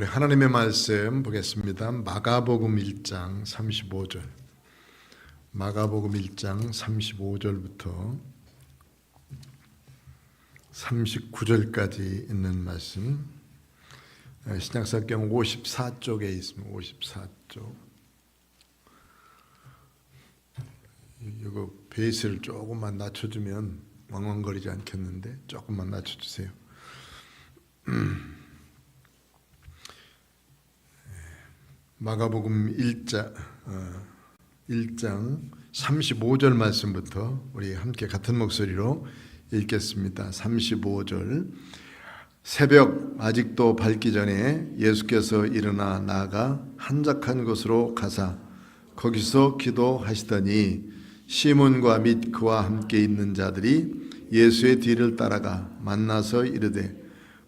우리 하나님의 말씀 보겠습니다. 마가복음 1장 35절. 마가복음 1장 35절부터 39절까지 있는 말씀. 신약성경 54쪽에 있습니다. 54쪽. 이거 베이스를 조금만 낮춰주면 왕왕거리지 않겠는데 조금만 낮춰주세요. 마가복음 1장 35절 말씀부터 우리 함께 같은 목소리로 읽겠습니다. 35절. 새벽 아직도 밝기 전에 예수께서 일어나 나아가 한적한 곳으로 가사 거기서 기도하시더니 시몬과 및 그와 함께 있는 자들이 예수의 뒤를 따라가 만나서 이르되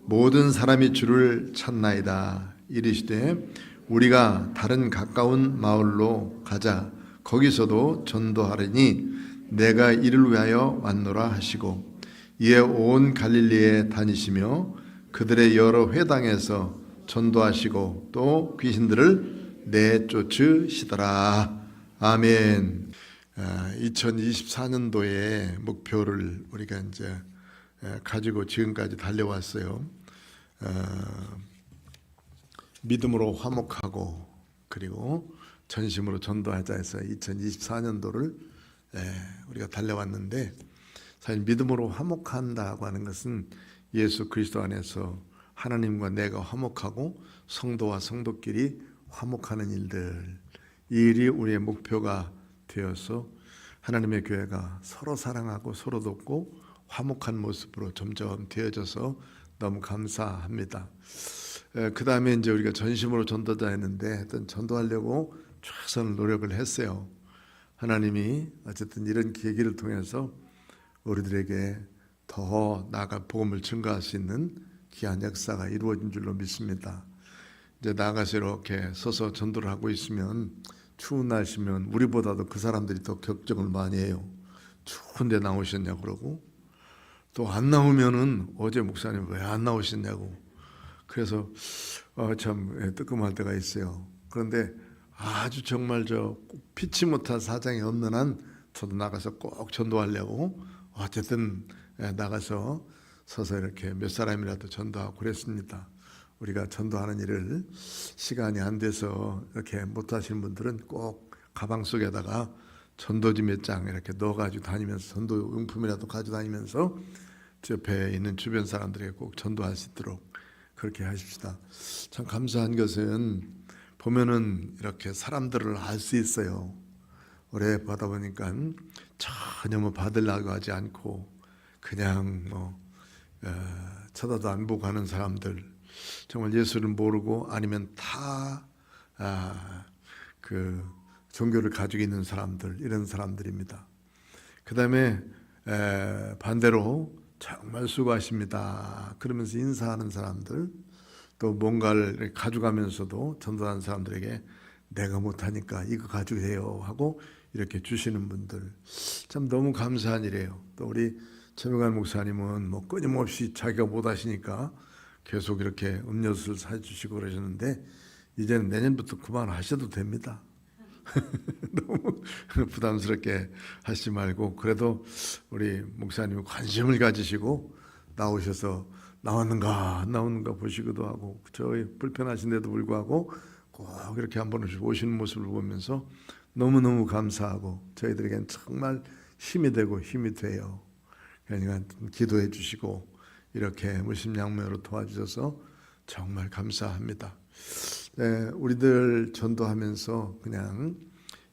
모든 사람이 주를 찾나이다. 이르시되 우리가 다른 가까운 마을로 가자. 거기서도 전도하려니 내가 이를 위하여 왔노라 하시고 이에 온 갈릴리에 다니시며 그들의 여러 회당에서 전도하시고 또 귀신들을 내쫓으시더라. 아멘. 2024년도의 목표를 우리가 이제 가지고 지금까지 달려왔어요. 믿음으로 화목하고 그리고 전심으로 전도하자 해서 2024년도를 우리가 달려왔는데, 사실 믿음으로 화목한다고 하는 것은 예수 그리스도 안에서 하나님과 내가 화목하고 성도와 성도끼리 화목하는 일들, 이 일이 우리의 목표가 되어서 하나님의 교회가 서로 사랑하고 서로 돕고 화목한 모습으로 점점 되어져서 너무 감사합니다. 그 다음에 이제 우리가 전심으로 전도자 했는데 전도하려고 최선을 노력을 했어요. 하나님이 어쨌든 이런 계기를 통해서 우리들에게 더 나아가 복음을 증거할 수 있는 귀한 역사가 이루어진 줄로 믿습니다. 이제 나아가서 이렇게 서서 전도를 하고 있으면 추운 날씨면 우리보다도 그 사람들이 더 걱정을 많이 해요. 추운데 나오셨냐고 그러고, 또 안 나오면은 어제 목사님 왜 안 나오셨냐고. 그래서 참 뜨끔할 때가 있어요. 그런데 아주 정말 피치 못할 사정이 없는 한 저도 나가서 꼭 전도하려고 어쨌든 나가서 서서 이렇게 몇 사람이라도 전도하고 그랬습니다. 우리가 전도하는 일을 시간이 안 돼서 이렇게 못 하시는 분들은 꼭 가방 속에다가 전도지 몇 장 이렇게 넣어가지고 다니면서 전도 용품이라도 가지고 다니면서 옆에 있는 주변 사람들에게 꼭 전도할 수 있도록 그렇게 하십시다. 참 감사한 것은 보면은 이렇게 사람들을 알 수 있어요. 오래 받아 보니까 전혀 받으려고 하지 않고 그냥 쳐다도 안 보고 하는 사람들, 정말 예수를 모르고 아니면 그 종교를 가지고 있는 사람들, 이런 사람들입니다. 그 다음에 반대로 정말 수고하십니다 그러면서 인사하는 사람들, 또 뭔가를 가져가면서도 전도하는 사람들에게 내가 못하니까 이거 가지고 해요 하고 이렇게 주시는 분들, 참 너무 감사한 일이에요. 또 우리 최명환 목사님은 끊임없이 자기가 못하시니까 계속 이렇게 음료수를 사주시고 그러셨는데 이제는 내년부터 그만하셔도 됩니다. 너무 부담스럽게 하시지 말고, 그래도 우리 목사님이 관심을 가지시고 나오셔서 나왔는가 안 나오는가 보시기도 하고, 저희 불편하신데도 불구하고 꼭 이렇게 한 번씩 오시는 모습을 보면서 너무너무 감사하고 저희들에겐 정말 힘이 되고 힘이 돼요. 그러니까 기도해 주시고 이렇게 물심양면으로 도와주셔서 정말 감사합니다. 우리들 전도하면서 그냥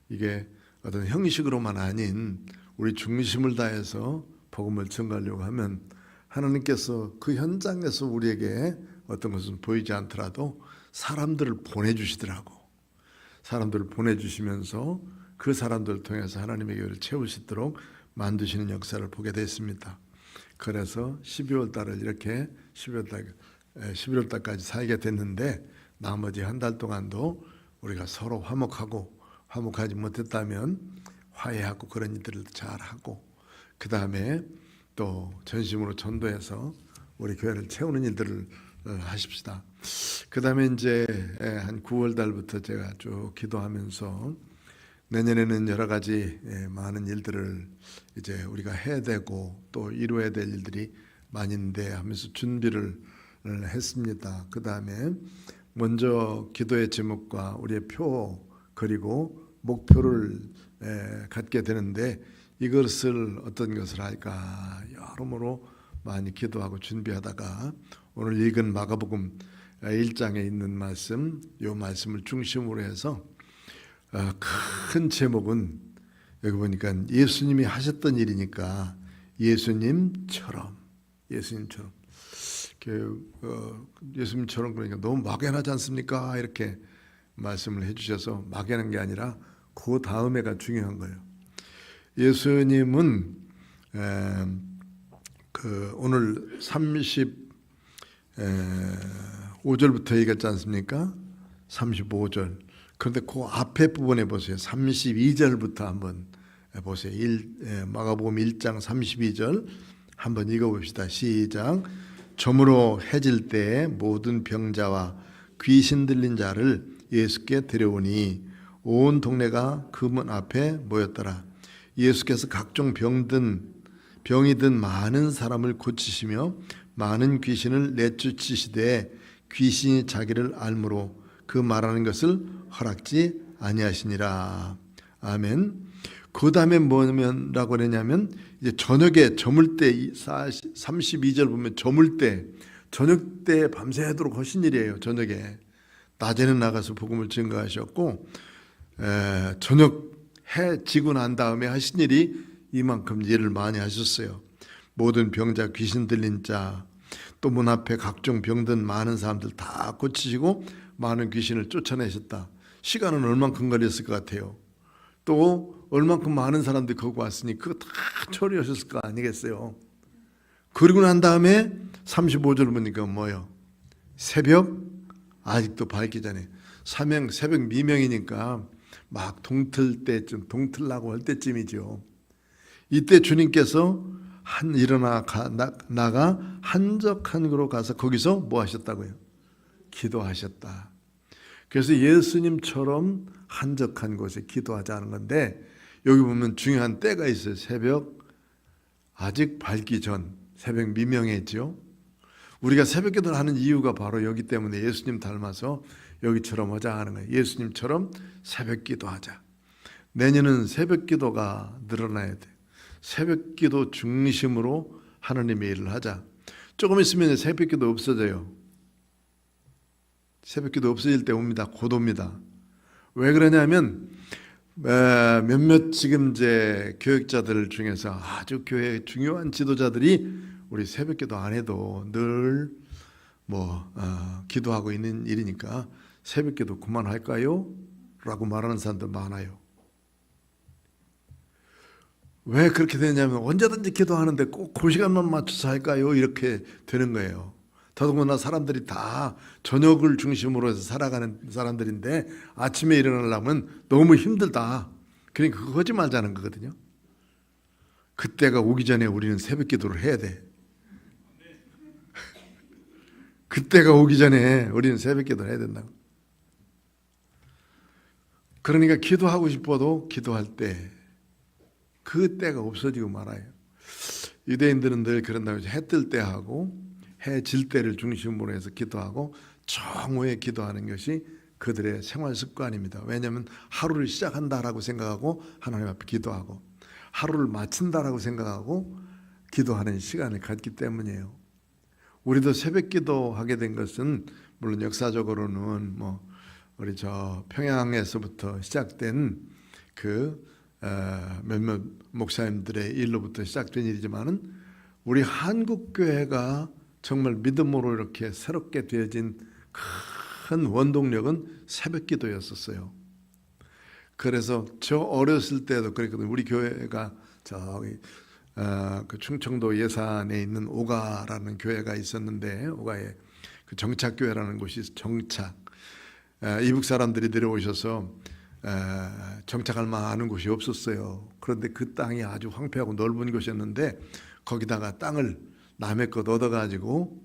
이게 어떤 형식으로만 아닌 우리 중심을 다해서 복음을 전가하려고 하면 하나님께서 그 현장에서 우리에게 어떤 것은 보이지 않더라도 사람들을 보내주시더라고. 사람들을 보내주시면서 그 사람들을 통해서 하나님의 교회를 채울 수 있도록 만드시는 역사를 보게 됐습니다. 그래서 12월 달을 이렇게 11월 달까지 살게 됐는데, 나머지 한 달 동안도 우리가 서로 화목하지 못했다면 화해하고 그런 일들을 잘하고, 그 다음에 또 전심으로 전도해서 우리 교회를 채우는 일들을 하십시다. 그 다음에 이제 한 9월 달부터 제가 쭉 기도하면서 내년에는 여러 가지 많은 일들을 이제 우리가 해야 되고 또 이루어야 될 일들이 많이 있는데 하면서 준비를 했습니다. 그 다음에 먼저 기도의 제목과 우리의 표 그리고 목표를 갖게 되는데 이것을 어떤 것을 할까 여러모로 많이 기도하고 준비하다가 오늘 읽은 마가복음 1장에 있는 말씀, 이 말씀을 중심으로 해서 큰 제목은 여기 보니까 예수님이 하셨던 일이니까 예수님처럼 예수님처럼 그러니까 너무 막연하지 않습니까? 이렇게 말씀을 해주셔서 막연한 게 아니라 그 다음에가 중요한 거예요. 예수님은 오늘 35절부터 얘기했지 않습니까? 35절. 그런데 그 앞에 부분에 보세요. 32절부터 한번 보세요. 마가복음 1장 32절 한번 읽어봅시다. 시작. 저물어 해질 때 모든 병자와 귀신 들린 자를 예수께 데려오니 온 동네가 그 문 앞에 모였더라. 예수께서 각종 병이 든 많은 사람을 고치시며 많은 귀신을 내쫓으시되 귀신이 자기를 알므로 그 말하는 것을 허락지 아니하시니라. 아멘. 그 다음에 뭐라고 그러냐면 이제 저녁에 저물 때 32절 보면 저물 때 저녁 때 밤새도록 하신 일이에요. 저녁에 낮에는 나가서 복음을 증거하셨고 저녁 해 지고 난 다음에 하신 일이 이만큼 일을 많이 하셨어요. 모든 병자 귀신 들린 자 또 문 앞에 각종 병든 많은 사람들 다 고치시고 많은 귀신을 쫓아내셨다. 시간은 얼만큼 걸렸을 것 같아요. 또 얼만큼 많은 사람들이 거기 왔으니 그거 다 처리하셨을 거 아니겠어요. 그리고 난 다음에 35절 보니까 뭐예요? 새벽 아직도 밝기 전에 새벽 미명이니까 막 동틀 때쯤 동틀라고 할 때쯤이죠. 이때 주님께서 일어나 나가 한적한으로 가서 거기서 뭐 하셨다고요? 기도하셨다. 그래서 예수님처럼 한적한 곳에 기도하자는 건데 여기 보면 중요한 때가 있어요. 새벽 아직 밝기 전 새벽 미명했죠. 우리가 새벽 기도를 하는 이유가 바로 여기 때문에 예수님 닮아서 여기처럼 하자 하는 거예요. 예수님처럼 새벽 기도하자. 내년은 새벽 기도가 늘어나야 돼. 새벽 기도 중심으로 하나님의 일을 하자. 조금 있으면 새벽 기도 없어져요. 새벽 기도 없어질 때 옵니다. 곧 옵니다. 왜 그러냐면 몇몇 지금 이제 교육자들 중에서 아주 교회의 중요한 지도자들이 우리 새벽 기도 안 해도 늘 기도하고 있는 일이니까 새벽 기도 그만할까요? 라고 말하는 사람들 많아요. 왜 그렇게 되냐면 언제든지 기도하는데 꼭 그 시간만 맞춰서 할까요? 이렇게 되는 거예요. 더더군다나 사람들이 다 저녁을 중심으로 해서 살아가는 사람들인데 아침에 일어나려면 너무 힘들다. 그러니까 그거 하지 말자는 거거든요. 그때가 오기 전에 우리는 새벽 기도를 해야 돼. 그때가 오기 전에 우리는 새벽 기도를 해야 된다고. 그러니까 기도하고 싶어도 기도할 때 그 때가 없어지고 말아요. 유대인들은 늘 그런다고 해 뜰 때 하고 해 질 때를 중심으로 해서 기도하고 정오에 기도하는 것이 그들의 생활 습관입니다. 왜냐하면 하루를 시작한다라고 생각하고 하나님 앞에 기도하고 하루를 마친다라고 생각하고 기도하는 시간을 갖기 때문이에요. 우리도 새벽 기도하게 된 것은 물론 역사적으로는 우리 저 평양에서부터 시작된 몇몇 목사님들의 일로부터 시작된 일이지만은 우리 한국 교회가 정말 믿음으로 이렇게 새롭게 되어진 큰 원동력은 새벽 기도였었어요. 그래서 저 어렸을 때도 그랬거든요. 우리 교회가 저기 그 충청도 예산에 있는 오가라는 교회가 있었는데 오가에 그 정착교회라는 곳이 정착 이북 사람들이 내려오셔서 정착할 만한 곳이 없었어요. 그런데 그 땅이 아주 황폐하고 넓은 곳이었는데 거기다가 땅을 남의 것 얻어가지고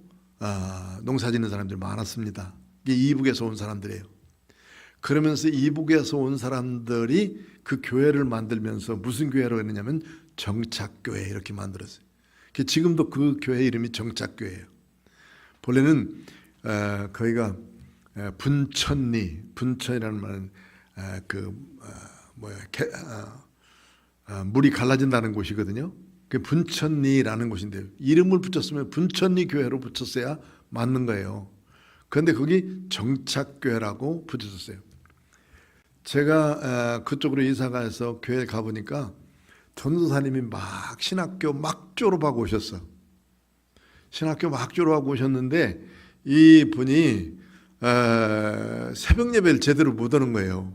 농사 짓는 사람들이 많았습니다. 이게 이북에서 온 사람들이에요. 그러면서 이북에서 온 사람들이 그 교회를 만들면서 무슨 교회라고 했느냐면 정착교회 이렇게 만들었어요. 지금도 그 교회 이름이 정착교회예요. 본래는 거기가 분천이라는 말은 물이 갈라진다는 곳이거든요. 그 분천리라는 곳인데 이름을 붙였으면 분천리 교회로 붙였어야 맞는 거예요. 그런데 거기 정착교회라고 붙였어요. 제가 그쪽으로 이사 가서 교회 가보니까 전도사님이 막 신학교 막 졸업하고 오셨어. 신학교 막 졸업하고 오셨는데 이 분이 새벽 예배를 제대로 못 하는 거예요.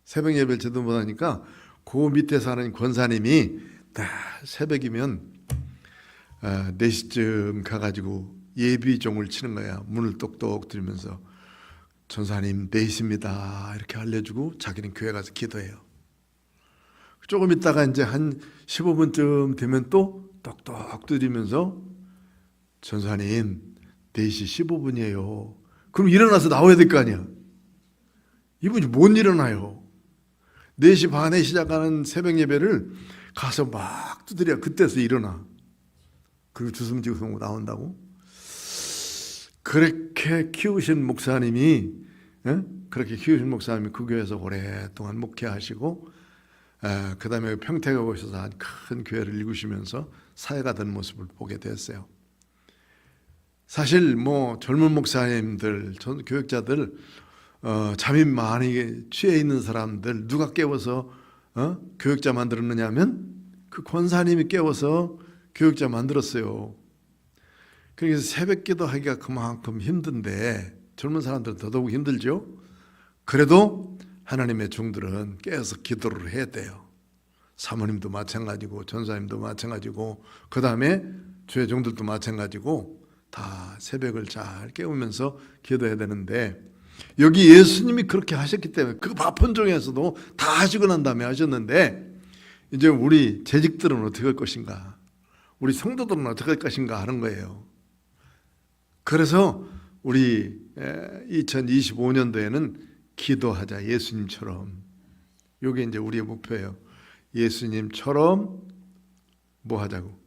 새벽 예배를 제대로 못 하니까 그 밑에 사는 권사님이 다 새벽이면 4시쯤 가가지고 예비종을 치는 거야. 문을 똑똑 들으면서 전사님 4시입니다 이렇게 알려주고 자기는 교회 가서 기도해요. 조금 있다가 이제 한 15분쯤 되면 또 똑똑 두드리면서 전사님 4시 15분이에요. 그럼 일어나서 나와야 될 거 아니야. 이분이 못 일어나요. 4시 반에 시작하는 새벽 예배를 가서 막 두드려. 그때서 일어나. 그리고 주섬주섬 나온다고. 그렇게 키우신 목사님이 그 교회에서 오랫동안 목회하시고 그 다음에 평택에 오셔서 한 큰 교회를 이루시면서 사회가 된 모습을 보게 됐어요. 사실 젊은 목사님들, 교육자들, 잠이 많이 취해 있는 사람들 누가 깨워서 교육자 만들었느냐 하면 그 권사님이 깨워서 교육자 만들었어요. 그래서 새벽 기도하기가 그만큼 힘든데 젊은 사람들은 더더욱 힘들죠. 그래도 하나님의 종들은 깨어서 기도를 해야 돼요. 사모님도 마찬가지고 전사님도 마찬가지고 그 다음에 주의 종들도 마찬가지고 다 새벽을 잘 깨우면서 기도해야 되는데 여기 예수님이 그렇게 하셨기 때문에 그 바쁜 중에서도 다 하시고 난 다음에 하셨는데 이제 우리 재직들은 어떻게 할 것인가, 우리 성도들은 어떻게 할 것인가 하는 거예요. 그래서 우리 2025년도에는 기도하자 예수님처럼. 이게 이제 우리의 목표예요. 예수님처럼 뭐 하자고?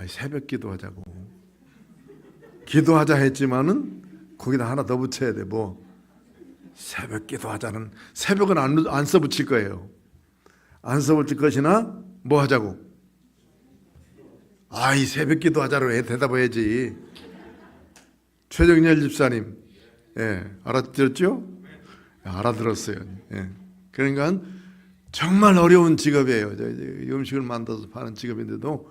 새벽 기도하자고. 기도하자 했지만은 거기다 하나 더 붙여야 돼. 새벽 기도하자는, 새벽은 안 써붙일 거예요. 안 써붙일 것이나 뭐 하자고? 이 새벽 기도하자로 대답해야지. 최정렬 집사님, 알아들었죠? 알아들었어요. 그러니까 정말 어려운 직업이에요. 음식을 만들어서 파는 직업인데도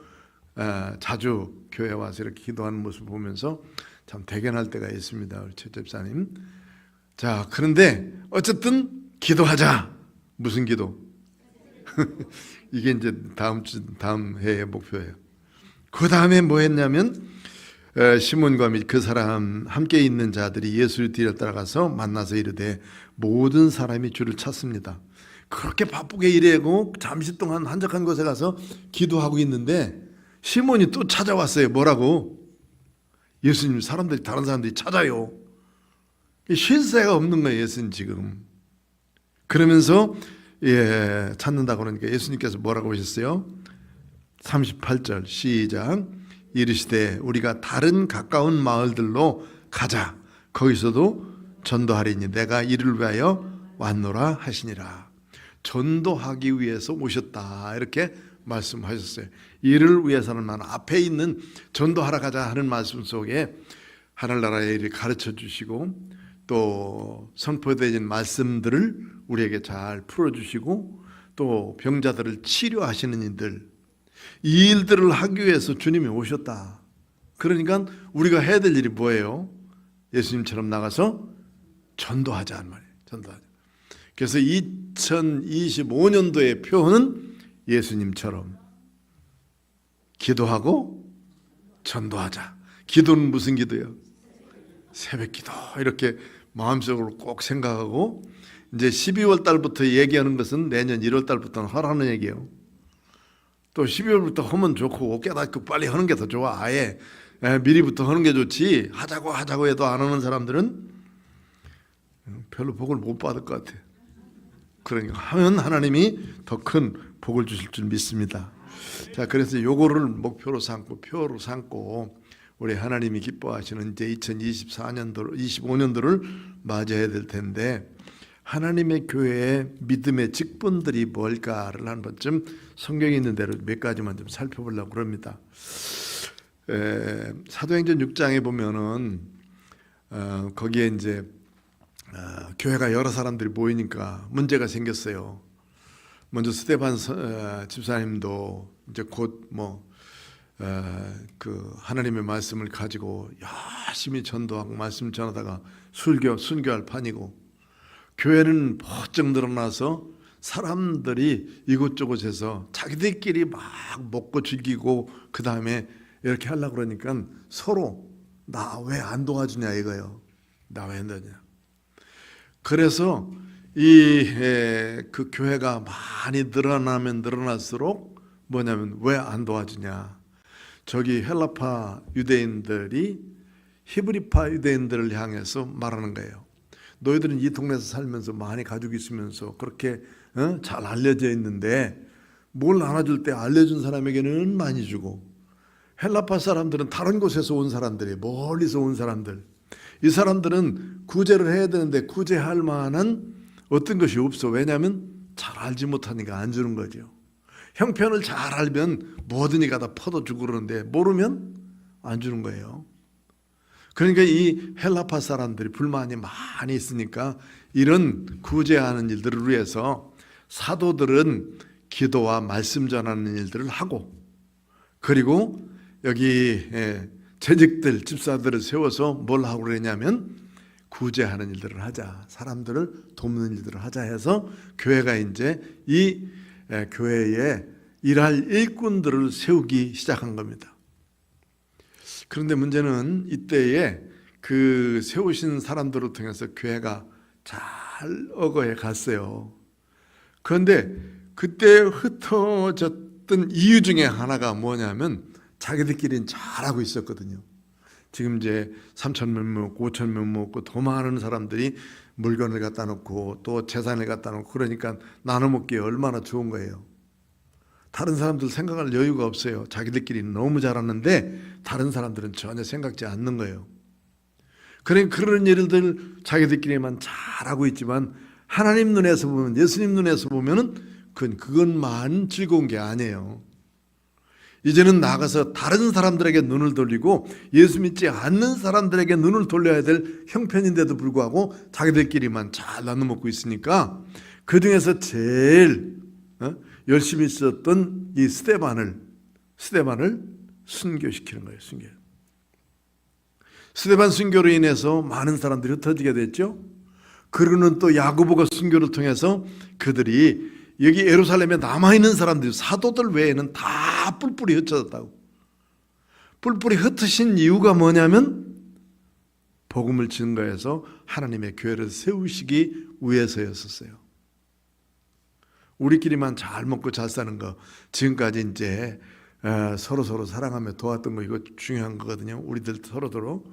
자주 교회 와서 이렇게 기도하는 모습을 보면서 참 대견할 때가 있습니다. 우리 최 집사님. 자, 그런데 어쨌든 기도하자. 무슨 기도? 이게 이제 다음 해의 목표예요. 그 다음에 뭐 했냐면 시몬과 및 그 사람 함께 있는 자들이 예수를 뒤를 따라가서 만나서 이르되 모든 사람이 주를 찾습니다. 그렇게 바쁘게 일하고 잠시 동안 한적한 곳에 가서 기도하고 있는데 시몬이 또 찾아왔어요. 뭐라고? 예수님, 다른 사람들이 찾아요. 쉴 새가 없는 거예요. 예수님 지금. 그러면서 찾는다고 그러니까 예수님께서 뭐라고 하셨어요? 38절 시작. 이르시되 우리가 다른 가까운 마을들로 가자. 거기서도 전도하리니 내가 이를 위하여 왔노라 하시니라. 전도하기 위해서 오셨다. 이렇게 말씀하셨어요. 이를 위해서는 앞에 있는 전도하러 가자 하는 말씀 속에 하늘나라의 일을 가르쳐 주시고 또 선포되어진 말씀들을 우리에게 잘 풀어주시고 또 병자들을 치료하시는 일들, 이 일들을 하기 위해서 주님이 오셨다. 그러니까 우리가 해야 될 일이 뭐예요? 예수님처럼 나가서 전도하자는 말이에요. 전도하자. 그래서 2025년도의 표는 예수님처럼 기도하고 전도하자. 기도는 무슨 기도예요? 새벽 기도. 이렇게 마음속으로 꼭 생각하고 이제 12월 달부터 얘기하는 것은 내년 1월 달부터는 하라는 얘기예요. 또 12월부터 하면 좋고 깨닫고 빨리 하는 게 더 좋아. 아예 미리부터 하는 게 좋지, 하자고 해도 안 하는 사람들은 별로 복을 못 받을 것 같아요. 그러니까 하면 하나님이 더 큰 복을 주실 줄 믿습니다. 자, 그래서 요거를 목표로 삼고 표로 삼고 우리 하나님이 기뻐하시는 이제 2024년도, 25년도를 맞이해야 될 텐데, 하나님의 교회의 믿음의 직분들이 뭘까를 한 번쯤 성경에 있는 대로 몇 가지만 좀 살펴보려고 합니다. 사도행전 6장에 보면은 거기에 이제 교회가 여러 사람들이 모이니까 문제가 생겼어요. 먼저 스데반 집사님도 이제 곧 그 하나님의 말씀을 가지고 열심히 전도하고 말씀 전하다가 순교할 판이고, 교회는 번쩍 늘어나서 사람들이 이곳저곳에서 자기들끼리 막 먹고 즐기고 그 다음에 이렇게 하려고 그러니까 서로 나 왜 안 도와주냐 이거예요. 나 왜 안 도와주냐. 그래서 그 교회가 많이 늘어나면 늘어날수록 뭐냐면 왜 안 도와주냐. 저기 헬라파 유대인들이 히브리파 유대인들을 향해서 말하는 거예요. 너희들은 이 동네에서 살면서 많이 가지고 있으면서 그렇게 잘 알려져 있는데 뭘 나눠줄 때 알려준 사람에게는 많이 주고, 헬라파 사람들은 다른 곳에서 온 사람들이, 멀리서 온 사람들, 이 사람들은 구제를 해야 되는데 구제할 만한 어떤 것이 없어. 왜냐하면 잘 알지 못하니까 안 주는 거죠. 형편을 잘 알면 뭐든지 가다 퍼도주고 그러는데 모르면 안 주는 거예요. 그러니까 이 헬라파 사람들이 불만이 많이 있으니까 이런 구제하는 일들을 위해서 사도들은 기도와 말씀 전하는 일들을 하고, 그리고 여기 재직들, 집사들을 세워서 뭘 하고 그러냐면 구제하는 일들을 하자, 사람들을 돕는 일들을 하자 해서 교회가 이제 이 교회에 일할 일꾼들을 세우기 시작한 겁니다. 그런데 문제는 이때에 그 세우신 사람들을 통해서 교회가 잘 어거해 갔어요. 그런데 그때 흩어졌던 이유 중에 하나가 뭐냐면 자기들끼리는 잘하고 있었거든요. 지금 이제 3,000명 먹고 5,000명 먹고 더 많은 사람들이 물건을 갖다 놓고 또 재산을 갖다 놓고 그러니까 나눠 먹기에 얼마나 좋은 거예요. 다른 사람들 생각할 여유가 없어요. 자기들끼리 너무 잘하는데 다른 사람들은 전혀 생각지 않는 거예요. 그러니까 그런 일들 자기들끼리만 잘하고 있지만 하나님 눈에서 보면, 예수님 눈에서 보면은 그것만 즐거운 게 아니에요. 이제는 나가서 다른 사람들에게 눈을 돌리고 예수 믿지 않는 사람들에게 눈을 돌려야 될 형편인데도 불구하고 자기들끼리만 잘 나눠 먹고 있으니까 그 중에서 제일 열심히 썼던 이 스데반을 순교시키는 거예요. 스데반 순교로 인해서 많은 사람들이 흩어지게 됐죠. 그리고는 또 야고보가 순교를 통해서 그들이 여기 예루살렘에 남아있는 사람들, 사도들 외에는 다 뿔뿔이 흩어졌다고. 뿔뿔이 흩으신 이유가 뭐냐면 복음을 증거해서 하나님의 교회를 세우시기 위해서였었어요. 우리끼리만 잘 먹고 잘 사는 거, 지금까지 이제 서로 사랑하며 도왔던 거, 이거 중요한 거거든요. 우리들 서로서로.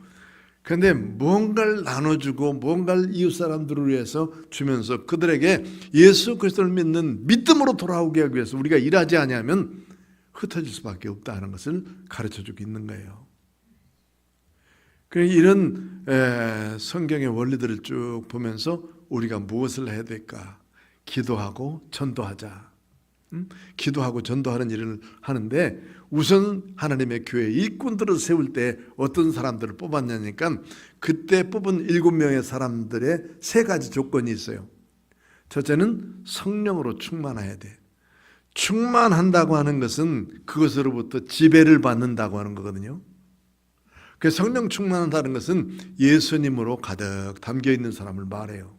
그런데 뭔가를 나눠주고 뭔가를 이웃 사람들을 위해서 주면서 그들에게 예수 그리스도를 믿는 믿음으로 돌아오게 하기 위해서 우리가 일하지 않으면 흩어질 수밖에 없다는 것을 가르쳐주고 있는 거예요. 이런 성경의 원리들을 쭉 보면서 우리가 무엇을 해야 될까? 기도하고 전도하자. 기도하고 전도하는 일을 하는데 우선 하나님의 교회 일꾼들을 세울 때 어떤 사람들을 뽑았냐니까 그때 뽑은 7명의 사람들의 3가지 조건이 있어요. 첫째는 성령으로 충만해야 돼. 충만한다고 하는 것은 그것으로부터 지배를 받는다고 하는 거거든요. 그 성령 충만한다는 것은 예수님으로 가득 담겨 있는 사람을 말해요.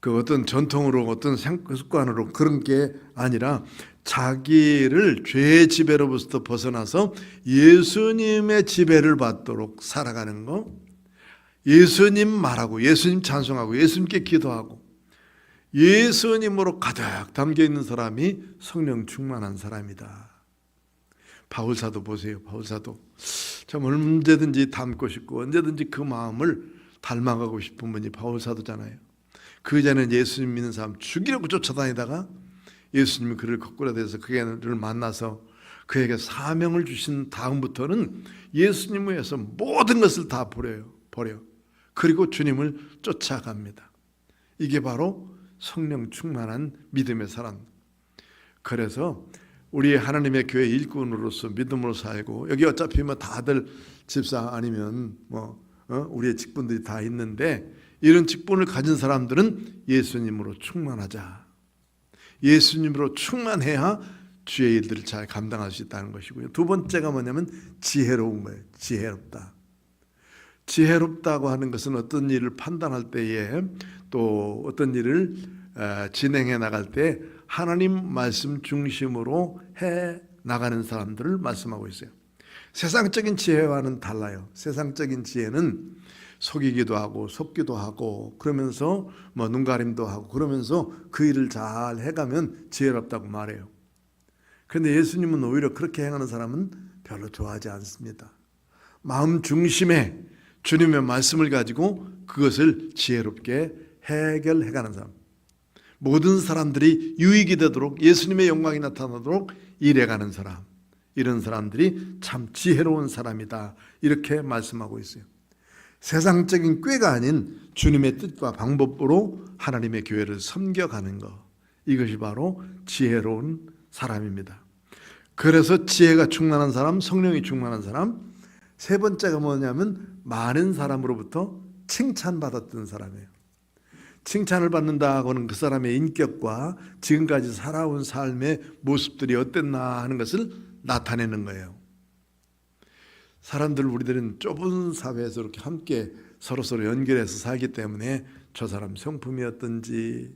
그 어떤 전통으로 어떤 습관으로 그런 게 아니라 자기를 죄의 지배로부터 벗어나서 예수님의 지배를 받도록 살아가는 거, 예수님 말하고 예수님 찬송하고 예수님께 기도하고 예수님으로 가득 담겨 있는 사람이 성령 충만한 사람이다. 바울 사도 보세요. 바울 사도 참 언제든지 닮고 싶고 언제든지 그 마음을 닮아가고 싶은 분이 바울 사도잖아요. 그 전에는 예수님 믿는 사람 죽이려고 쫓아다니다가 예수님이 그를 거꾸로 대서 그를 만나서 그에게 사명을 주신 다음부터는 예수님 위해서 모든 것을 다 버려. 그리고 주님을 쫓아갑니다. 이게 바로 성령 충만한 믿음의 사람. 그래서 우리 하나님의 교회 일꾼으로서 믿음으로 살고, 여기 어차피 뭐 다들 집사 아니면 우리의 직분들이 다 있는데, 이런 직분을 가진 사람들은 예수님으로 충만하자. 예수님으로 충만해야 주의 일들을 잘 감당할 수 있다는 것이고요. 두 번째가 뭐냐면 지혜로운 거예요. 지혜롭다. 지혜롭다고 하는 것은 어떤 일을 판단할 때에, 또 어떤 일을 진행해 나갈 때 하나님 말씀 중심으로 해 나가는 사람들을 말씀하고 있어요. 세상적인 지혜와는 달라요. 세상적인 지혜는 속이기도 하고 속기도 하고 그러면서 눈가림도 하고 그러면서 그 일을 잘 해가면 지혜롭다고 말해요. 그런데 예수님은 오히려 그렇게 행하는 사람은 별로 좋아하지 않습니다. 마음 중심에 주님의 말씀을 가지고 그것을 지혜롭게 해결해가는 사람, 모든 사람들이 유익이 되도록 예수님의 영광이 나타나도록 일해가는 사람, 이런 사람들이 참 지혜로운 사람이다, 이렇게 말씀하고 있어요. 세상적인 꾀가 아닌 주님의 뜻과 방법으로 하나님의 교회를 섬겨가는 것, 이것이 바로 지혜로운 사람입니다. 그래서 지혜가 충만한 사람, 성령이 충만한 사람, 세 번째가 뭐냐면 많은 사람으로부터 칭찬받았던 사람이에요. 칭찬을 받는다고는 그 사람의 인격과 지금까지 살아온 삶의 모습들이 어땠나 하는 것을 나타내는 거예요. 우리들은 좁은 사회에서 이렇게 함께 서로서로 연결해서 살기 때문에 저 사람 성품이 어떤지,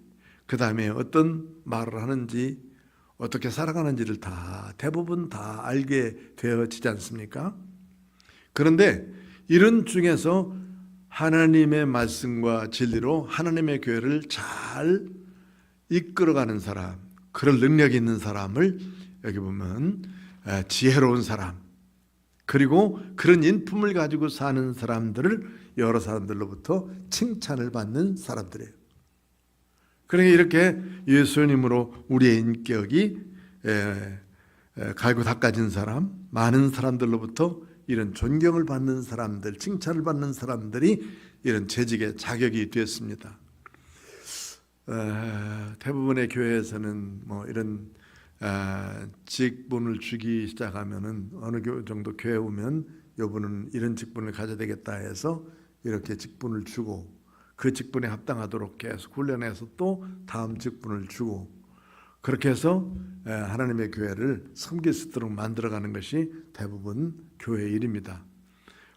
그 다음에 어떤 말을 하는지, 어떻게 살아가는지를 대부분 다 알게 되어지지 않습니까? 그런데 이런 중에서 하나님의 말씀과 진리로 하나님의 교회를 잘 이끌어가는 사람, 그럴 능력이 있는 사람을 여기 보면 지혜로운 사람, 그리고 그런 인품을 가지고 사는 사람들을 여러 사람들로부터 칭찬을 받는 사람들이에요. 그러니까 이렇게 예수님으로 우리의 인격이 갈고 닦아진 사람, 많은 사람들로부터 이런 존경을 받는 사람들, 칭찬을 받는 사람들이 이런 재직의 자격이 되었습니다. 대부분의 교회에서는 이런 직분을 주기 시작하면은 어느 정도 교회 오면 여분은 이런 직분을 가져야 되겠다 해서 이렇게 직분을 주고, 그 직분에 합당하도록 계속 훈련해서 또 다음 직분을 주고, 그렇게 해서 하나님의 교회를 섬길 수 있도록 만들어가는 것이 대부분 교회의 일입니다.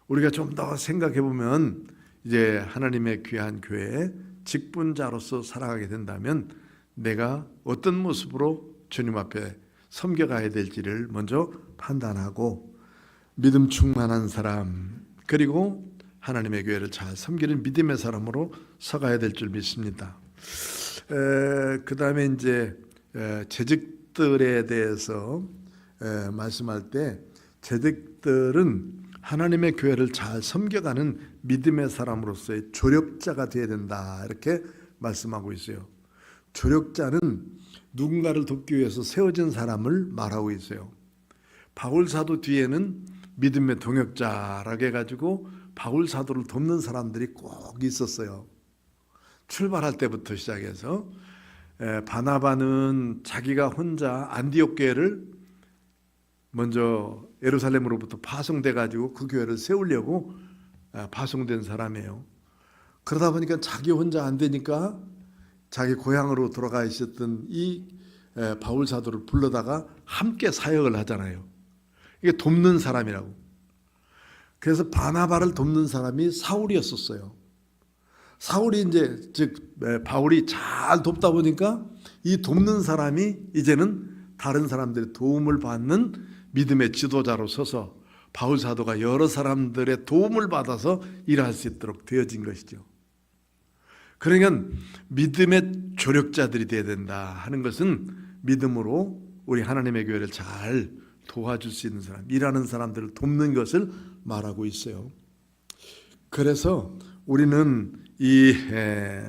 우리가 좀 더 생각해 보면 이제 하나님의 귀한 교회에 직분자로서 살아가게 된다면 내가 어떤 모습으로 주님 앞에 섬겨가야 될지를 먼저 판단하고, 믿음 충만한 사람, 그리고 하나님의 교회를 잘 섬기는 믿음의 사람으로 서가야 될 줄 믿습니다. 그 다음에 이제 재직들에 대해서 말씀할 때, 재직들은 하나님의 교회를 잘 섬겨가는 믿음의 사람으로서의 조력자가 되어야 된다, 이렇게 말씀하고 있어요. 조력자는 누군가를 돕기 위해서 세워진 사람을 말하고 있어요. 바울 사도 뒤에는 믿음의 동역자라고 해가지고 바울 사도를 돕는 사람들이 꼭 있었어요. 출발할 때부터 시작해서 바나바는 자기가 혼자 안디옥 교회를 먼저 예루살렘으로부터 파송돼 가지고 그 교회를 세우려고 파송된 사람이에요. 그러다 보니까 자기 혼자 안 되니까 자기 고향으로 돌아가 있었던 이 바울 사도를 불러다가 함께 사역을 하잖아요. 이게 돕는 사람이라고. 그래서 바나바를 돕는 사람이 사울이었었어요. 사울이 이제 바울이 잘 돕다 보니까 이 돕는 사람이 이제는 다른 사람들의 도움을 받는 믿음의 지도자로 서서 바울 사도가 여러 사람들의 도움을 받아서 일할 수 있도록 되어진 것이죠. 그러니까 믿음의 조력자들이 되어야 된다 하는 것은 믿음으로 우리 하나님의 교회를 잘 도와줄 수 있는 사람, 일하는 사람들을 돕는 것을 말하고 있어요. 그래서 우리는 이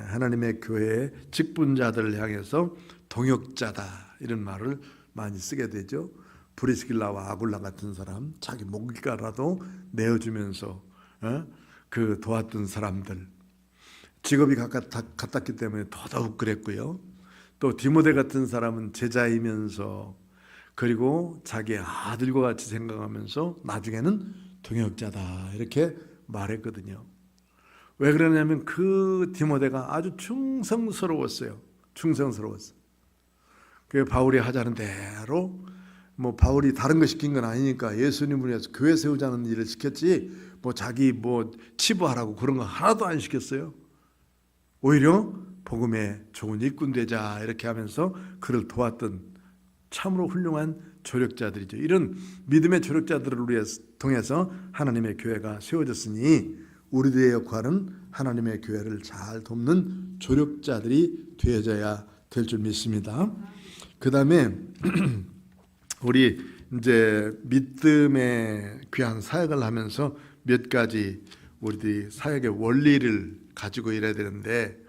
하나님의 교회의 직분자들을 향해서 동역자다 이런 말을 많이 쓰게 되죠. 브리스길라와 아굴라 같은 사람, 자기 목이라도 내어주면서 그 도왔던 사람들, 직업이 같았기 때문에 더더욱 그랬고요. 또 디모데 같은 사람은 제자이면서 그리고 자기 아들과 같이 생각하면서 나중에는 동역자다 이렇게 말했거든요. 왜 그러냐면 그 디모데가 아주 충성스러웠어요. 그 바울이 하자는 대로 뭐 바울이 다른 거 시킨 건 아니니까 예수님을 위해서 교회 세우자는 일을 시켰지 뭐 자기 뭐 치부하라고 그런 거 하나도 안 시켰어요. 오히려 복음의 좋은 일꾼 되자 이렇게 하면서 그를 도왔던 참으로 훌륭한 조력자들이죠. 이런 믿음의 조력자들을 통해서 하나님의 교회가 세워졌으니 우리들의 역할은 하나님의 교회를 잘 돕는 조력자들이 되어져야 될 줄 믿습니다. 그 다음에 우리 이제 믿음의 귀한 사역을 하면서 몇 가지 우리들이 사역의 원리를 가지고 일해야 되는데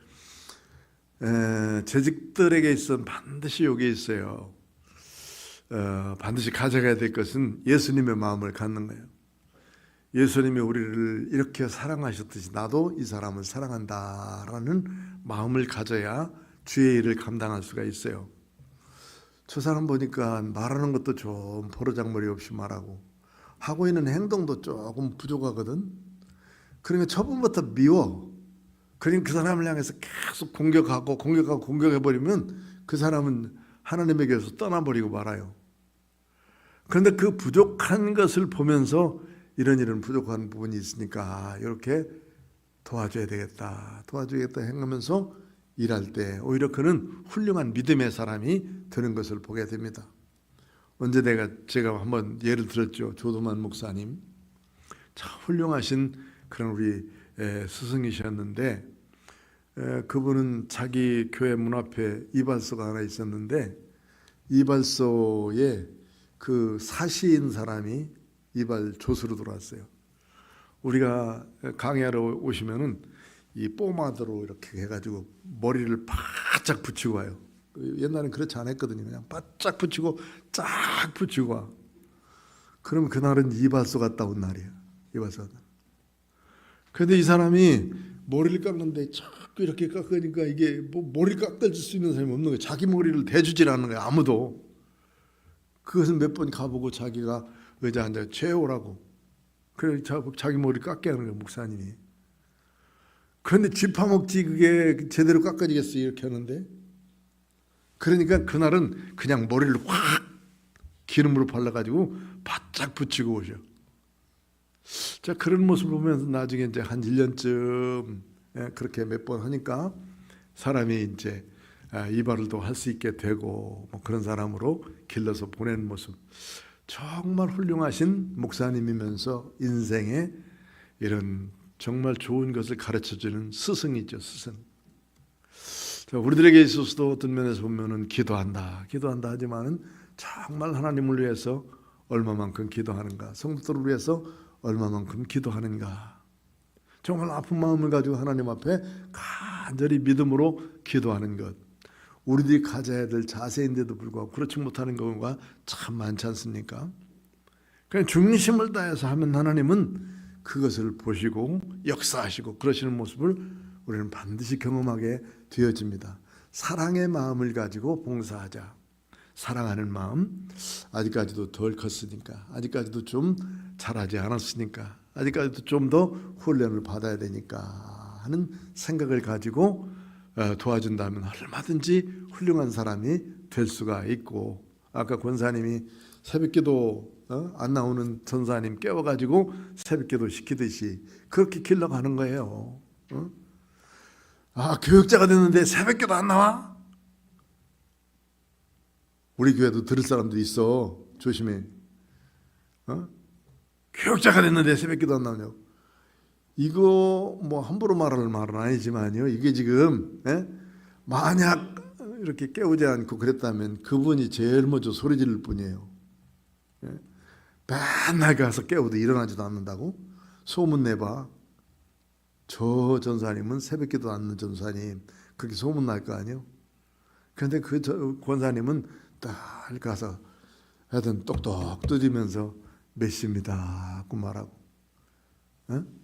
재직들에게 있어서는 반드시 여기 있어요. 반드시 가져가야 될 것은 예수님의 마음을 갖는 거예요. 예수님이 우리를 이렇게 사랑하셨듯이 나도 이 사람을 사랑한다라는 마음을 가져야 주의 일을 감당할 수가 있어요. 저 사람 보니까 말하는 것도 좀 버르장머리 없이 말하고 하고 있는 행동도 조금 부족하거든. 그러니까 처음부터 미워. 그러니까 그 사람을 향해서 계속 공격해버리면 그 사람은 하나님에게서 떠나버리고 말아요. 그런데 그 부족한 것을 보면서 이런 부족한 부분이 있으니까 이렇게 도와줘야 되겠다 행하면서 일할 때 오히려 그는 훌륭한 믿음의 사람이 되는 것을 보게 됩니다. 언제 제가 한번 예를 들었죠. 조도만 목사님 참 훌륭하신 그런 우리 스승이셨는데 그분은 자기 교회 문 앞에 이발소가 하나 있었는데 이발소에 그 사시인 사람이 이발 조수로 들어왔어요. 우리가 강의하러 오시면은 이 포마드로 이렇게 해가지고 머리를 바짝 붙이고 와요. 옛날엔 그렇지 않았거든요. 그냥 바짝 붙이고 쫙 붙이고 와. 그럼 그날은 이발소 갔다 온 날이에요. 이발소. 그런데 이 사람이 머리를 깎는데 자꾸 이렇게 깎으니까 이게 뭐 머리 깎아줄 수 있는 사람이 없는 거예요. 자기 머리를 대주질 않는 거예요. 아무도. 그것은 몇 번 가보고 자기가 의자 앉아 최오라고. 그래 자기 머리 깎게 하는 거예요. 목사님이. 그런데 쥐파먹지 그게 제대로 깎아지겠어요. 이렇게 하는데. 그러니까 그날은 그냥 머리를 확 기름으로 발라가지고 바짝 붙이고 오죠. 자, 그런 모습을 보면서 나중에 이제 한 1년쯤 그렇게 몇 번 하니까 사람이 이제 이발을 또 할 수 있게 되고 뭐 그런 사람으로 길러서 보내는 모습. 정말 훌륭하신 목사님이면서 인생에 이런 정말 좋은 것을 가르쳐주는 스승이죠. 스승. 자, 우리들에게 있어서도 어떤 면에서 보면은 기도한다 하지만은 정말 하나님을 위해서 얼마만큼 기도하는가, 성도들을 위해서 얼마만큼 기도하는가. 정말 아픈 마음을 가지고 하나님 앞에 간절히 믿음으로 기도하는 것. 우리들이 가져야 될 자세인데도 불구하고 그렇지 못하는 경우가 참 많지 않습니까? 그냥 중심을 다해서 하면 하나님은 그것을 보시고 역사하시고 그러시는 모습을 우리는 반드시 경험하게 되어집니다. 사랑의 마음을 가지고 봉사하자. 사랑하는 마음, 아직까지도 덜 컸으니까, 아직까지도 좀 잘하지 않았으니까, 아직까지도 좀 더 훈련을 받아야 되니까 하는 생각을 가지고 도와준다면 얼마든지 훌륭한 사람이 될 수가 있고, 아까 권사님이 새벽기도 안 나오는 전사님 깨워가지고 새벽기도 시키듯이 그렇게 길러가는 거예요. 아, 교육자가 됐는데 새벽기도 안 나와? 우리 교회도 들을 사람도 있어. 조심해. 교육자가 됐는데 새벽기도 안 나오냐고. 이거 뭐 함부로 말할 말은 아니지만요. 이게 지금 만약 이렇게 깨우지 않고 그랬다면 그분이 제일 먼저 소리 지를 뿐이에요. 예? 맨날 가서 깨워도 일어나지도 않는다고? 소문 내봐. 저 전사님은 새벽기도 않는 전사님, 그렇게 소문 날 거 아니에요? 그런데 그 권사님은 딱 가서 하여튼 똑똑 두드리면서 몇 시입니다 하고 말하고,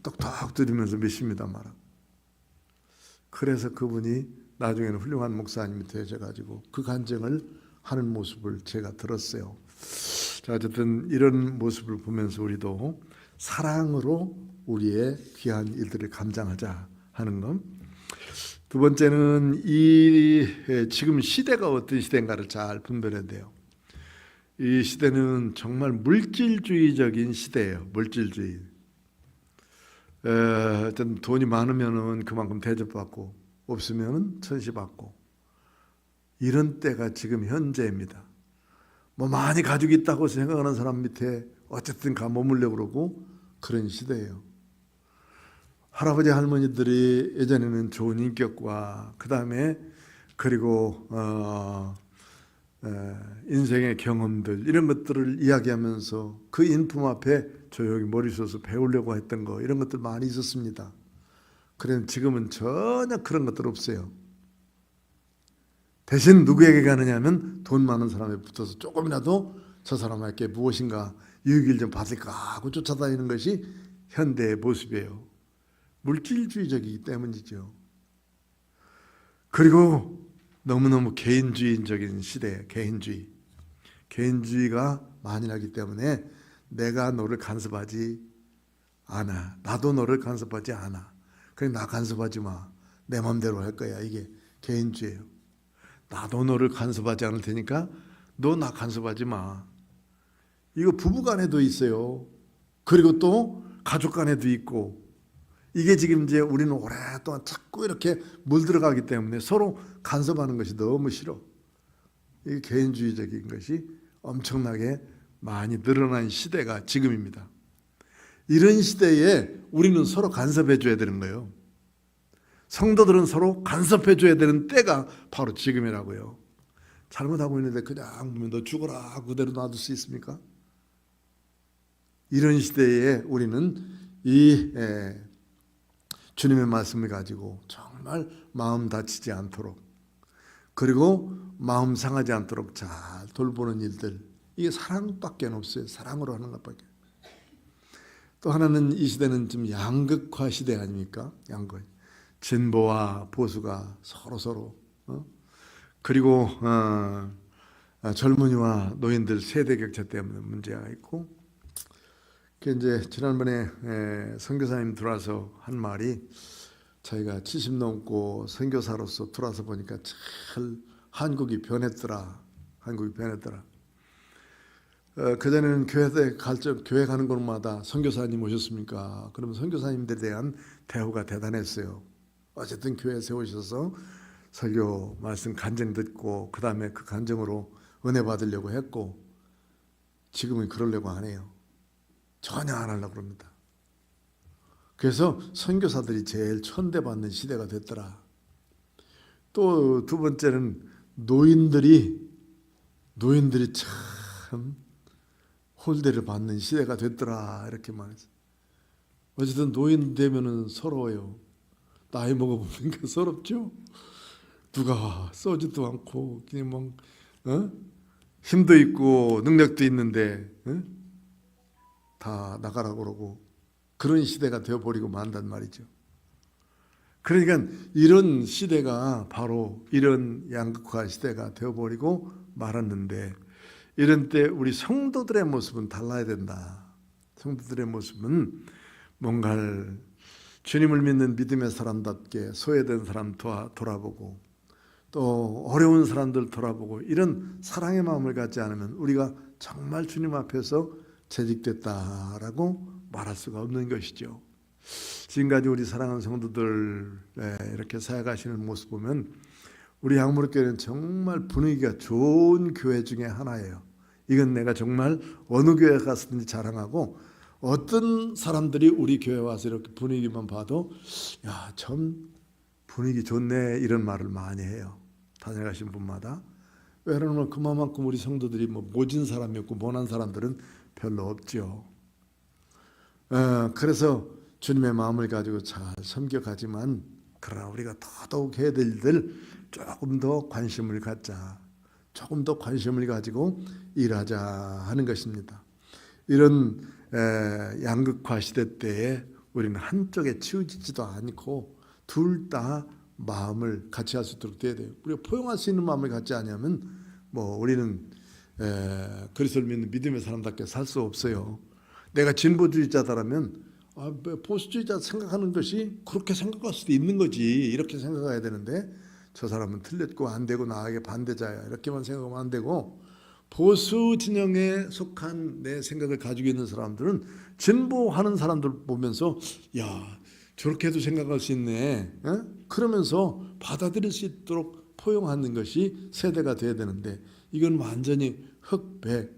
똑똑 두드리면서 몇 시입니다 말하고. 그래서 그분이 나중에는 훌륭한 목사님이 되셔가지고 그 간증을 하는 모습을 제가 들었어요. 자, 어쨌든 이런 모습을 보면서 우리도 사랑으로 우리의 귀한 일들을 감당하자 하는 것. 두 번째는 지금 시대가 어떤 시대인가를 잘 분별해야 돼요. 이 시대는 정말 물질주의적인 시대예요. 물질주의. 어떤 돈이 많으면은 그만큼 대접받고 없으면은 천시받고 이런 때가 지금 현재입니다. 뭐 많이 가지고 있다고 생각하는 사람 밑에 어쨌든 가 머물려고 그러고 그런 시대예요. 할아버지 할머니들이 예전에는 좋은 인격과 그 다음에 그리고 인생의 경험들 이런 것들을 이야기하면서 그 인품 앞에 조용히 머리 써서 배우려고 했던 거 이런 것들 많이 있었습니다. 그런데 지금은 전혀 그런 것들 없어요. 대신 누구에게 가느냐면 돈 많은 사람에 붙어서 조금이라도 저 사람에게 무엇인가 유익을 좀 받을까 하고 쫓아다니는 것이 현대의 모습이에요. 물질주의적이기 때문이죠. 그리고 너무너무 개인주의적인 시대예요. 개인주의가 만연하기 때문에 내가 너를 간섭하지 않아. 나도 너를 간섭하지 않아. 그래 나 간섭하지 마. 내 마음대로 할 거야. 이게 개인주의예요. 나도 너를 간섭하지 않을 테니까 너 나 간섭하지 마. 이거 부부 간에도 있어요. 그리고 또 가족 간에도 있고 이게 지금 이제 우리는 오랫동안 자꾸 이렇게 물들어가기 때문에 서로 간섭하는 것이 너무 싫어. 이게 개인주의적인 것이 엄청나게 많이 늘어난 시대가 지금입니다. 이런 시대에 우리는 서로 간섭해 줘야 되는 거예요. 성도들은 서로 간섭해 줘야 되는 때가 바로 지금이라고요. 잘못하고 있는데 그냥 보면 너 죽어라 그대로 놔둘 수 있습니까? 이런 시대에 우리는 이 주님의 말씀을 가지고 정말 마음 다치지 않도록 그리고 마음 상하지 않도록 잘 돌보는 일들 이게 사랑밖에 없어요. 사랑으로 하는 것밖에. 또 하나는 이 시대는 좀 양극화 시대 아닙니까? 양극화. 진보와 보수가 서로 그리고 젊은이와 노인들 세대 격차 때문에 문제가 있고 이제 지난번에 선교사님 들어와서 한 말이 자기가 70 넘고 선교사로서 들어와서 보니까 잘 한국이 변했더라. 그전에는 교회 가는 곳마다 선교사님 오셨습니까? 그러면 선교사님들에 대한 대우가 대단했어요. 어쨌든 교회 세우셔서 설교 말씀 간증 듣고 그 다음에 그 간증으로 은혜 받으려고 했고 지금은 그러려고 안 해요. 전혀 안 하려고 합니다. 그래서 선교사들이 제일 천대받는 시대가 됐더라. 또 두 번째는 노인들이 참 홀대를 받는 시대가 됐더라 이렇게 말했어요. 어쨌든 노인 되면은 서러워요. 나이 먹어보니까 서럽죠. 누가 써지도 않고 그냥 막 힘도 있고 능력도 있는데 다 나가라고 그러고 그런 시대가 되어버리고 만단 말이죠. 그러니까 이런 시대가 바로 이런 양극화 시대가 되어버리고 말았는데 이런 때 우리 성도들의 모습은 달라야 된다. 성도들의 모습은 뭔가를 주님을 믿는 믿음의 사람답게 소외된 사람 돌아보고 또 어려운 사람들 돌아보고 이런 사랑의 마음을 갖지 않으면 우리가 정말 주님 앞에서 재직됐다라고 말할 수가 없는 것이죠. 지금까지 우리 사랑하는 성도들 이렇게 사역하시는 모습 보면 우리 양무르교회는 정말 분위기가 좋은 교회 중에 하나예요. 이건 내가 정말 어느 교회 갔든지 자랑하고 어떤 사람들이 우리 교회 와서 이렇게 분위기만 봐도 야, 참 분위기 좋네 이런 말을 많이 해요. 다녀가신 분마다. 왜냐하면 그만큼 우리 성도들이 뭐 모진 사람이 없고 모난 사람들은 별로 없죠. 그래서 주님의 마음을 가지고 잘 섬겨가지만 그러나 우리가 더더욱 해야 될 일들 조금 더 관심을 갖자. 조금 더 관심을 가지고 일하자 하는 것입니다. 이런 양극화 시대 때에 우리는 한쪽에 치우치지도 않고 둘 다 마음을 같이 할 수 있도록 돼야 돼요. 우리가 포용할 수 있는 마음을 갖지 않으면 우리는 그리스도를 믿는 믿음의 사람답게 살 수 없어요. 내가 진보주의자다라면 보수주의자 생각하는 것이 그렇게 생각할 수도 있는 거지 이렇게 생각해야 되는데 저 사람은 틀렸고 안 되고 나에게 반대자야 이렇게만 생각하면 안 되고 보수 진영에 속한 내 생각을 가지고 있는 사람들은 진보하는 사람들 보면서 야 저렇게도 생각할 수 있네 그러면서 받아들일 수 있도록 포용하는 것이 세대가 돼야 되는데 이건 완전히 흑백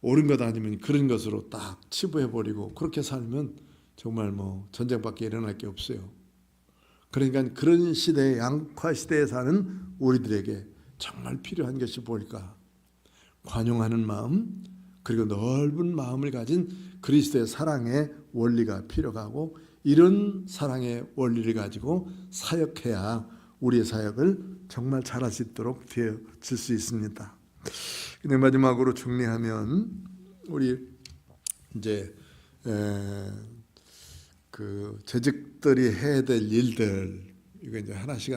옳은 것 아니면 그런 것으로 딱 치부해버리고 그렇게 살면 정말 전쟁밖에 일어날 게 없어요. 그러니까 그런 시대의 양극화 시대에 사는 우리들에게 정말 필요한 것이 뭘까? 관용하는 마음 그리고 넓은 마음을 가진 그리스도의 사랑의 원리가 필요하고 이런 사랑의 원리를 가지고 사역해야 우리의 사역을 정말 잘할 수 있도록 되어질 수 있습니다. 근데 마지막으로 정리하면 우리 이제 그 재직들이 해야 될 일들 이거 이제 하나씩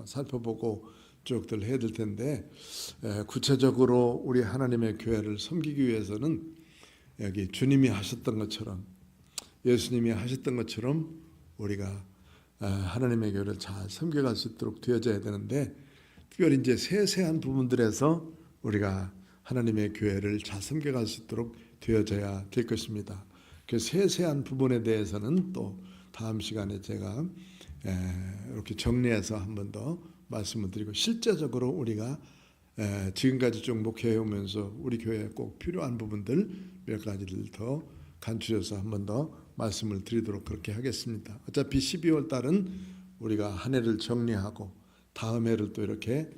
살펴보고 쭉들 해야 될 텐데 구체적으로 우리 하나님의 교회를 섬기기 위해서는 여기 주님이 하셨던 것처럼 예수님이 하셨던 것처럼 우리가 하나님의 교회를 잘 섬겨갈 수 있도록 되어져야 되는데 특별히 이제 세세한 부분들에서 우리가 하나님의 교회를 잘 섬겨갈 수 있도록 되어져야 될 것입니다. 그 세세한 부분에 대해서는 또 다음 시간에 제가 이렇게 정리해서 한 번 더 말씀을 드리고 실제적으로 우리가 지금까지 쭉 목회해 오면서 우리 교회에 꼭 필요한 부분들 몇 가지를 더 간추려서 한 번 더 말씀을 드리도록 그렇게 하겠습니다. 어차피 12월 달은 우리가 한 해를 정리하고 다음 해를 또 이렇게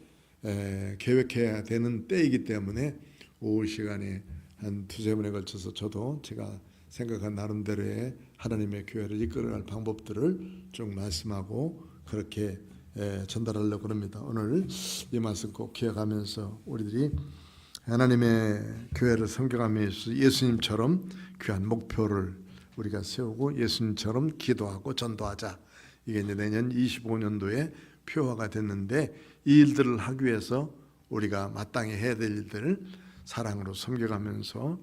계획해야 되는 때이기 때문에 오후 시간에 한 두세 번에 걸쳐서 저도 제가 생각한 나름대로의 하나님의 교회를 이끌어갈 방법들을 쭉 말씀하고 그렇게 전달하려고 합니다. 오늘 이 말씀 꼭 기억하면서 우리들이 하나님의 교회를 섬겨가면서 예수님처럼 귀한 목표를 우리가 세우고 예수님처럼 기도하고 전도하자. 이게 이제 내년 25년도에 표화가 됐는데 이 일들을 하기 위해서 우리가 마땅히 해야 될 일들을 사랑으로 섬겨가면서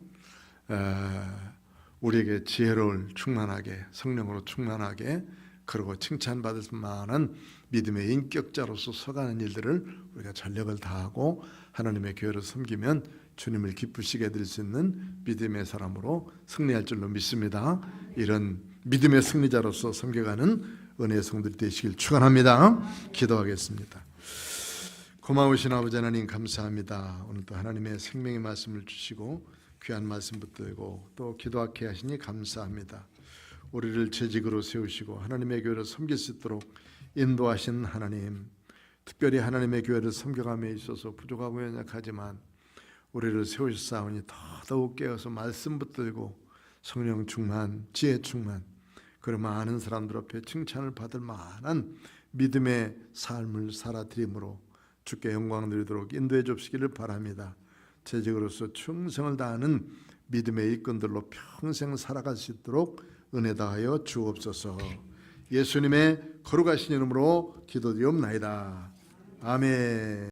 우리에게 지혜를 충만하게 성령으로 충만하게 그리고 칭찬받을 만한 믿음의 인격자로서 서가는 일들을 우리가 전력을 다하고 하나님의 교회를 섬기면 주님을 기쁘시게 해드릴 수 있는 믿음의 사람으로 승리할 줄로 믿습니다. 이런 믿음의 승리자로서 섬겨가는 은혜의 성도들이 되시길 축원합니다. 기도하겠습니다. 고마우신 아버지 하나님 감사합니다. 오늘도 하나님의 생명의 말씀을 주시고 귀한 말씀 붙들고 또 기도하게 하시니 감사합니다. 우리를 재직으로 세우시고 하나님의 교회를 섬길 수 있도록 인도하신 하나님, 특별히 하나님의 교회를 섬겨감에 있어서 부족하고 연약하지만 우리를 세우셨사오니 더더욱 깨어서 말씀 붙들고 성령 충만, 지혜 충만, 그런 많은 사람들 앞에 칭찬을 받을 만한 믿음의 삶을 살아드림으로 주께 영광 드리도록 인도해 주시기를 바랍니다. 재직으로서 충성을 다하는 믿음의 일꾼들로 평생 살아갈 수 있도록 은혜 다하여 주옵소서. 예수님의 거룩하신 이름으로 기도드리옵나이다. 아멘.